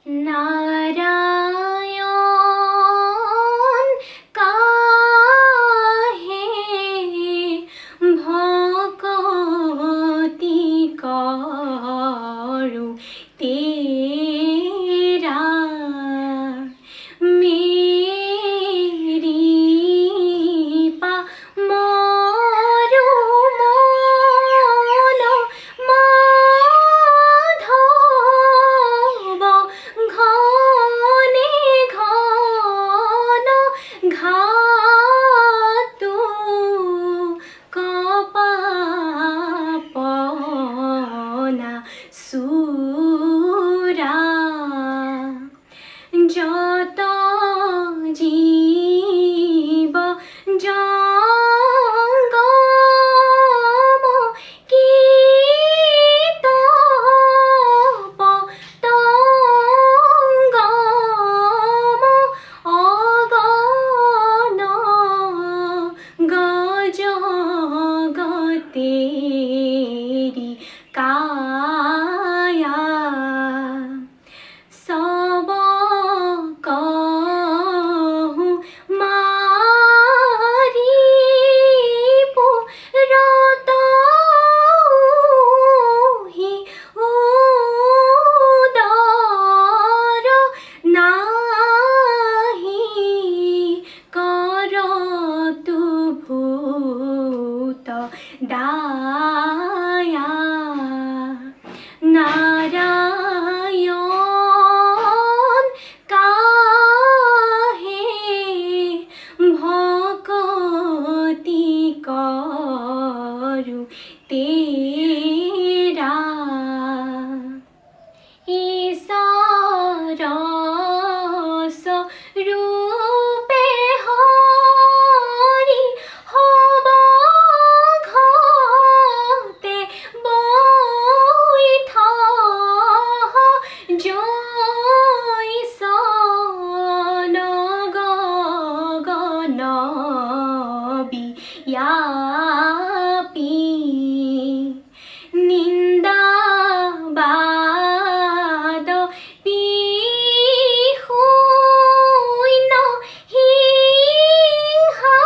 নারায়ণ কাহে ভকতি করু তেরা মেরি পা মরু মন মাধব ঘনে ঘন ঘাতু কপাপনা সুরা যত জীব জঙ্গম কীট পতঙ্গম অগণ গজগতেরি কায়া সব কহু মারিপু রতহি উদর নাহি করতু ভূত দায়া নারায়ণ কাহে ভকতি করু তেরা ঈশ্বরস রূপে হরি হব ঘতে বৈঠ জৈসন গগন বিয়াপি নিন্দাবাদ পিহুইন হিংসা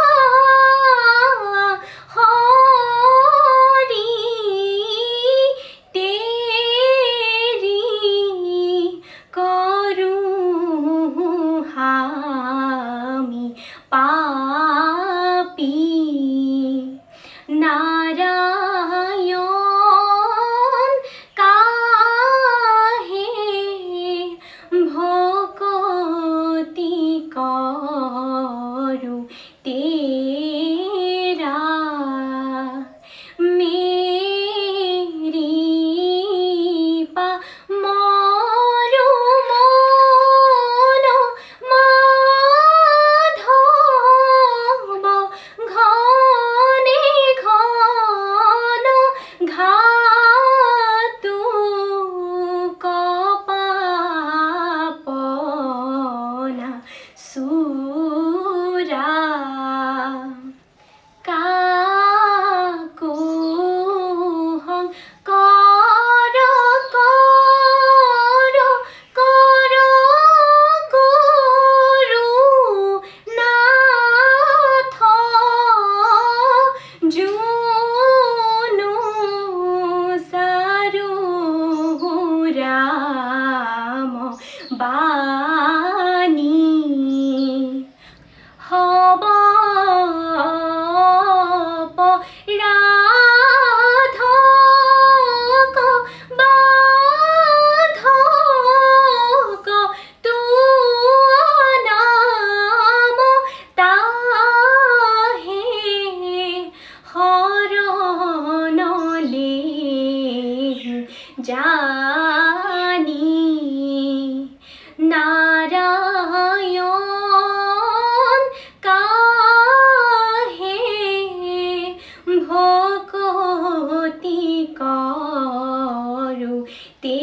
হরি তেরি করুহামি পাপি নারায়ণ কাহে ভকতি করু তেরা মেরি পা মরু মন মাধব ঘনে ঘন ঘাতু কপাপনা সুরা কাকুহং কর কর কর গুরু নাথ জুনু সারু রাম বাণী হব রাধক বাধক তুয়া নাম তাহে হরণ লেহু জানি নারায়ণ কাহে ভকতি করু তে